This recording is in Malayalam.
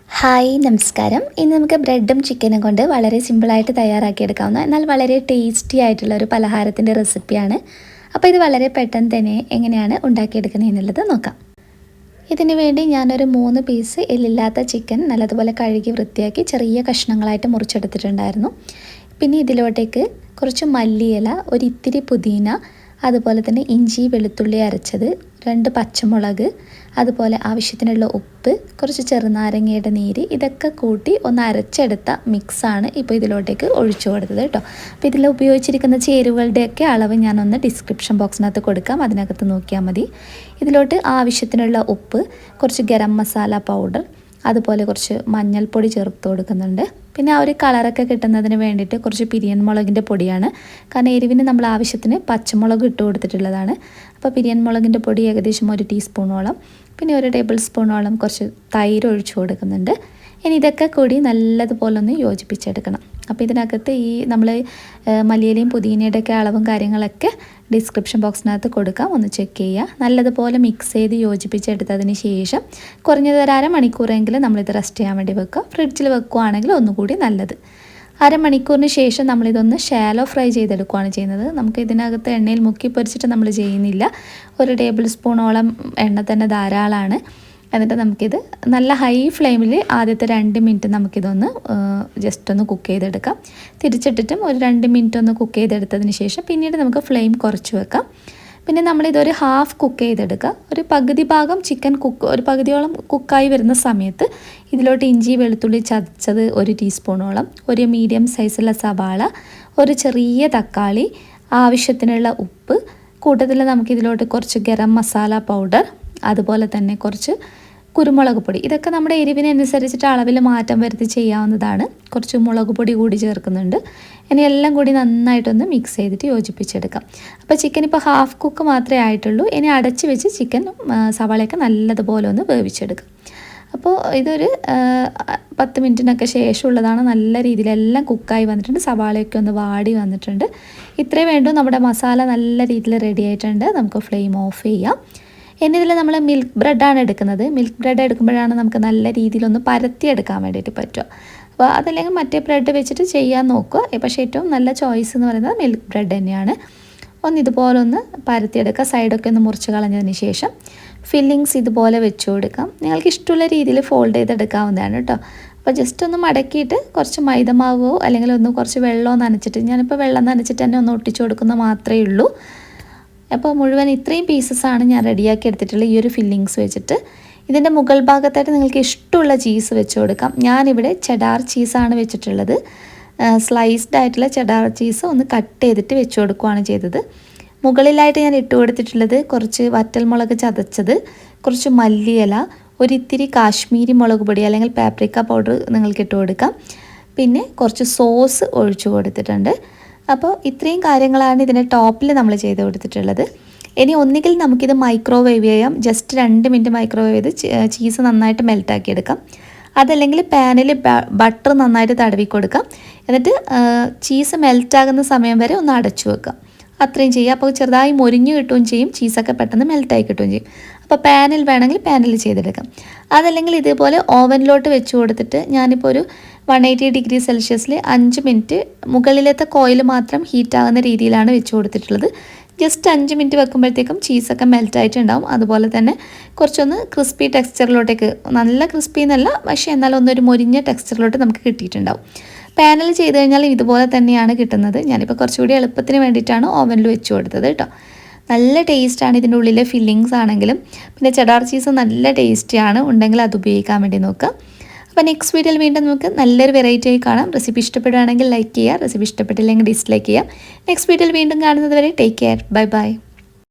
ഹായ് നമസ്കാരം. ഇന്ന് നമുക്ക് ബ്രെഡും ചിക്കനും കൊണ്ട് വളരെ സിമ്പിളായിട്ട് തയ്യാറാക്കിയെടുക്കാവുന്ന എന്നാൽ വളരെ ടേസ്റ്റി ആയിട്ടുള്ള ഒരു പലഹാരത്തിൻ്റെ റെസിപ്പിയാണ്. അപ്പോൾ ഇത് വളരെ പെട്ടെന്ന് തന്നെ എങ്ങനെയാണ് ഉണ്ടാക്കിയെടുക്കുന്നത് എന്നുള്ളത് നോക്കാം. ഇതിന് വേണ്ടി ഞാനൊരു 3 പീസ് എല്ലില്ലാത്ത ചിക്കൻ നല്ലതുപോലെ കഴുകി വൃത്തിയാക്കി ചെറിയ കഷ്ണങ്ങളായിട്ട് മുറിച്ചെടുത്തിട്ടുണ്ടായിരുന്നു. പിന്നെ ഇതിലോട്ടേക്ക് കുറച്ച് മല്ലിയില, ഒരു ഇത്തിരി പുതിന, അതുപോലെ തന്നെ ഇഞ്ചി വെളുത്തുള്ളി അരച്ചത്, 2 പച്ചമുളക്, അതുപോലെ ആവശ്യത്തിനുള്ള ഉപ്പ്, കുറച്ച് ചെറുനാരങ്ങയുടെ നീര്, ഇതൊക്കെ കൂട്ടി ഒന്ന് അരച്ചെടുത്ത മിക്സാണ് ഇപ്പോൾ ഇതിലോട്ടേക്ക് ഒഴിച്ചു കൊടുത്തത് കേട്ടോ. അപ്പോൾ ഇതിൽ ഉപയോഗിച്ചിരിക്കുന്ന ചേരുവകളുടെയൊക്കെ അളവ് ഞാനൊന്ന് ഡിസ്ക്രിപ്ഷൻ ബോക്സിനകത്ത് കൊടുക്കാം, അതിനകത്ത് നോക്കിയാൽ മതി. ഇതിലോട്ട് ആവശ്യത്തിനുള്ള ഉപ്പ്, കുറച്ച് ഗരം മസാല പൗഡർ, അതുപോലെ കുറച്ച് മഞ്ഞൾപ്പൊടി ചേർത്ത് കൊടുക്കുന്നുണ്ട്. പിന്നെ ആ ഒരു കളറൊക്കെ കിട്ടുന്നതിന് വേണ്ടിയിട്ട് കുറച്ച് പിരിയൻ മുളകിൻ്റെ പൊടിയാണ്. കാരണം എരിവിന് നമ്മൾ ആവശ്യത്തിന് പച്ചമുളക് ഇട്ട് കൊടുത്തിട്ടുള്ളതാണ്. അപ്പോൾ പിരിയൻ മുളകിൻ്റെ പൊടി ഏകദേശം 1 ടീസ്പൂണോളം, പിന്നെ 1 ടേബിൾ സ്പൂണോളം കുറച്ച് തൈര് ഒഴിച്ചു കൊടുക്കുന്നുണ്ട്. ഇനി ഇതൊക്കെ കൂടി നല്ലതുപോലെ ഒന്ന് യോജിപ്പിച്ചെടുക്കണം. അപ്പോൾ ഇതിനകത്ത് ഈ നമ്മൾ മല്ലിയിലയും പുതിനയുടെയൊക്കെ അളവും കാര്യങ്ങളൊക്കെ ഡിസ്ക്രിപ്ഷൻ ബോക്സിനകത്ത് കൊടുക്കാം, ഒന്ന് ചെക്ക് ചെയ്യുക. നല്ലതുപോലെ മിക്സ് ചെയ്ത് യോജിപ്പിച്ചെടുത്തതിന് ശേഷം കുറഞ്ഞത് ഒരു അരമണിക്കൂറെങ്കിലും നമ്മളിത് റെസ്റ്റ് ചെയ്യാൻ വേണ്ടി വെക്കുക. ഫ്രിഡ്ജിൽ വെക്കുകയാണെങ്കിൽ ഒന്നുകൂടി നല്ലത്. അരമണിക്കൂറിന് ശേഷം നമ്മളിതൊന്ന് ഷാലോ ഫ്രൈ ചെയ്തെടുക്കുകയാണ് ചെയ്യുന്നത്. നമുക്ക് ഇതിനകത്ത് എണ്ണയിൽ മുക്കി പൊരിച്ചിട്ട് നമ്മൾ ചെയ്യുന്നില്ല. 1 ടേബിൾ സ്പൂണോളം എണ്ണ തന്നെ ധാരാളമാണ്. എന്നിട്ട് നമുക്കിത് നല്ല ഹൈ ഫ്ലെയിമിൽ ആദ്യത്തെ 2 മിനിറ്റ് നമുക്കിതൊന്ന് ജസ്റ്റ് ഒന്ന് കുക്ക് ചെയ്തെടുക്കാം. തിരിച്ചിട്ടിട്ടും ഒരു 2 മിനിറ്റ് ഒന്ന് കുക്ക് ചെയ്തെടുത്തതിന് ശേഷം പിന്നീട് നമുക്ക് ഫ്ലെയിം കുറച്ച് വെക്കാം. പിന്നെ നമ്മളിതൊരു ഹാഫ് കുക്ക് ചെയ്തെടുക്കുക. ഒരു പകുതി ഭാഗം ചിക്കൻ ഒരു പകുതിയോളം കുക്കായി വരുന്ന സമയത്ത് ഇതിലോട്ട് ഇഞ്ചി വെളുത്തുള്ളി ചതച്ചത് 1 ടീസ്പൂണോളം, ഒരു മീഡിയം സൈസുള്ള സവാള, ഒരു ചെറിയ തക്കാളി, ആവശ്യത്തിനുള്ള ഉപ്പ്, കൂട്ടത്തിൽ നമുക്കിതിലോട്ട് കുറച്ച് ഗരം മസാല പൗഡർ, അതുപോലെ തന്നെ കുറച്ച് കുരുമുളക് പൊടി, ഇതൊക്കെ നമ്മുടെ എരിവിനനുസരിച്ചിട്ട് അളവിൽ മാറ്റം വരുത്തി ചെയ്യാവുന്നതാണ്. കുറച്ച് മുളക് പൊടി കൂടി ചേർക്കുന്നുണ്ട്. ഇനി എല്ലാം കൂടി നന്നായിട്ടൊന്ന് മിക്സ് ചെയ്തിട്ട് യോജിപ്പിച്ചെടുക്കാം. അപ്പോൾ ചിക്കൻ ഇപ്പോൾ ഹാഫ് കുക്ക് മാത്രമേ ആയിട്ടുള്ളൂ. ഇനി അടച്ച് വെച്ച് ചിക്കൻ സവാളയൊക്കെ നല്ലതുപോലെ ഒന്ന് വേവിച്ചെടുക്കാം. അപ്പോൾ ഇതൊരു 10 മിനിറ്റിനൊക്കെ ശേഷമുള്ളതാണ്. നല്ല രീതിയിൽ എല്ലാം കുക്കായി വന്നിട്ടുണ്ട്, സവാളയൊക്കെ ഒന്ന് വാടി വന്നിട്ടുണ്ട്. ഇത്രയും വേണ്ടു. നമ്മുടെ മസാല നല്ല രീതിയിൽ റെഡി ആയിട്ടുണ്ട്. നമുക്ക് ഫ്ലെയിം ഓഫ് ചെയ്യാം. ഇനി ഇതിൽ നമ്മൾ മിൽക്ക് ബ്രെഡാണ് എടുക്കുന്നത്. മിൽക്ക് ബ്രെഡ് എടുക്കുമ്പോഴാണ് നമുക്ക് നല്ല രീതിയിലൊന്ന് പരത്തിയെടുക്കാൻ വേണ്ടിയിട്ട് പറ്റുക. അപ്പോൾ അതല്ലെങ്കിൽ മറ്റേ ബ്രെഡ് വെച്ചിട്ട് ചെയ്യാൻ നോക്കുക. പക്ഷേ ഏറ്റവും നല്ല ചോയ്സ് എന്ന് പറയുന്നത് മിൽക്ക് ബ്രെഡ് തന്നെയാണ്. ഇതുപോലെ ഒന്ന് പരത്തിയെടുക്കുക. സൈഡൊക്കെ ഒന്ന് മുറിച്ച് കളഞ്ഞതിന് ശേഷം ഫില്ലിങ്സ് ഇതുപോലെ വെച്ച് കൊടുക്കാം. നിങ്ങൾക്ക് ഇഷ്ടമുള്ള രീതിയിൽ ഫോൾഡ് ചെയ്തെടുക്കാവുന്നതാണ് കേട്ടോ. അപ്പോൾ ജസ്റ്റ് ഒന്ന് മടക്കിയിട്ട് കുറച്ച് മൈദമാവോ അല്ലെങ്കിൽ കുറച്ച് വെള്ളമോ നനച്ചിട്ട്, ഞാനിപ്പോൾ വെള്ളം നനച്ചിട്ട് തന്നെ ഒന്ന് ഒട്ടിച്ചു കൊടുക്കുന്ന മാത്രമേ ഉള്ളൂ. അപ്പോൾ മുഴുവൻ ഇത്രയും പീസസാണ് ഞാൻ റെഡിയാക്കി എടുത്തിട്ടുള്ളത് ഈ ഒരു ഫില്ലിങ്സ് വെച്ചിട്ട്. ഇതിൻ്റെ മുകൾ ഭാഗത്തായിട്ട് നിങ്ങൾക്ക് ഇഷ്ടമുള്ള ചീസ് വെച്ച് കൊടുക്കാം. ഞാനിവിടെ ചെഡാർ ചീസാണ് വെച്ചിട്ടുള്ളത്. സ്ലൈസ്ഡ് ആയിട്ടുള്ള ചെഡാർ ചീസ് ഒന്ന് കട്ട് ചെയ്തിട്ട് വെച്ച് കൊടുക്കുകയാണ് ചെയ്തത്. മുകളിലായിട്ട് ഞാൻ ഇട്ട് കൊടുത്തിട്ടുള്ളത് കുറച്ച് വറ്റൽമുളക് ചതച്ചത്, കുറച്ച് മല്ലിയില, ഒരിത്തിരി കാശ്മീരി മുളക് പൊടി അല്ലെങ്കിൽ പാപ്രിക്ക പൗഡർ നിങ്ങൾക്ക് ഇട്ട് കൊടുക്കാം. പിന്നെ കുറച്ച് സോസ് ഒഴിച്ചു കൊടുത്തിട്ടുണ്ട്. അപ്പോൾ ഇത്രയും കാര്യങ്ങളാണ് ഇതിൻ്റെ ടോപ്പിൽ നമ്മൾ ചെയ്ത് കൊടുത്തിട്ടുള്ളത്. ഇനി ഒന്നുകിൽ നമുക്കിത് മൈക്രോവേവ് ചെയ്യാം. ജസ്റ്റ് 2 മിനിറ്റ് മൈക്രോവേവ് ചെയ്ത് ചീസ് നന്നായിട്ട് മെൽറ്റാക്കി എടുക്കാം. അതല്ലെങ്കിൽ പാനിൽ ബട്ടർ നന്നായിട്ട് തടവി കൊടുക്കാം. എന്നിട്ട് ചീസ് മെൽറ്റാകുന്ന സമയം വരെ ഒന്ന് അടച്ചു വെക്കാം. അത്രയും ചെയ്യുക. അപ്പോൾ ചെറുതായി മൊരിഞ്ഞ് കിട്ടുകയും ചെയ്യും, ചീസൊക്കെ പെട്ടെന്ന് മെൽറ്റായി കിട്ടുകയും ചെയ്യും. അപ്പോൾ പാനിൽ വേണമെങ്കിൽ പാനിൽ ചെയ്തെടുക്കാം. അതല്ലെങ്കിൽ ഇതേപോലെ ഓവനിലോട്ട് വെച്ച് കൊടുത്തിട്ട് ഞാനിപ്പോൾ ഒരു 180 ഡിഗ്രി സെൽഷ്യസിൽ 5 മിനിറ്റ് മുകളിലത്തെ കോയിൽ മാത്രം ഹീറ്റാകുന്ന രീതിയിലാണ് വെച്ച് കൊടുത്തിട്ടുള്ളത്. ജസ്റ്റ് 5 മിനിറ്റ് വെക്കുമ്പോഴത്തേക്കും ചീസൊക്കെ മെൽറ്റായിട്ടുണ്ടാവും. അതുപോലെ തന്നെ കുറച്ചൊന്ന് ക്രിസ്പി ടെക്സ്ചറിലോട്ടേക്ക്, നല്ല ക്രിസ്പി എന്നല്ല പക്ഷേ എന്നാലും ഒന്നൊരു മൊരിഞ്ഞ ടെക്സ്ചറിലോട്ട് നമുക്ക് കിട്ടിയിട്ടുണ്ടാവും. പാനിൽ ചെയ്ത് കഴിഞ്ഞാൽ ഇതുപോലെ തന്നെയാണ് കിട്ടുന്നത്. ഞാനിപ്പോൾ കുറച്ചുകൂടി എളുപ്പത്തിന് വേണ്ടിയിട്ടാണ് ഓവനിൽ വെച്ച് കൊടുത്തത് കേട്ടോ. നല്ല ടേസ്റ്റാണ് ഇതിൻ്റെ ഉള്ളിലെ ഫില്ലിങ്സ് ആണെങ്കിലും. പിന്നെ ചെഡാർ ചീസ് നല്ല ടേസ്റ്റിയാണ്, ഉണ്ടെങ്കിൽ അത് ഉപയോഗിക്കാൻ വേണ്ടി നോക്കുക. അപ്പോൾ നെക്സ്റ്റ് വീഡിയോയിൽ വീണ്ടും നമുക്ക് നല്ലൊരു വെറൈറ്റി ആയി കാണാം. റെസിപ്പി ഇഷ്ടപ്പെടുകയാണെങ്കിൽ ലൈക്ക് ചെയ്യുക, റെസിപ്പി ഇഷ്ടപ്പെട്ടില്ലെങ്കിൽ ഡിസ്ലൈക്ക് ചെയ്യുക. നെക്സ്റ്റ് വീഡിയോയിൽ വീണ്ടും കാണുന്നത് വരെ ടേക്ക് കെയർ, ബൈ ബൈ.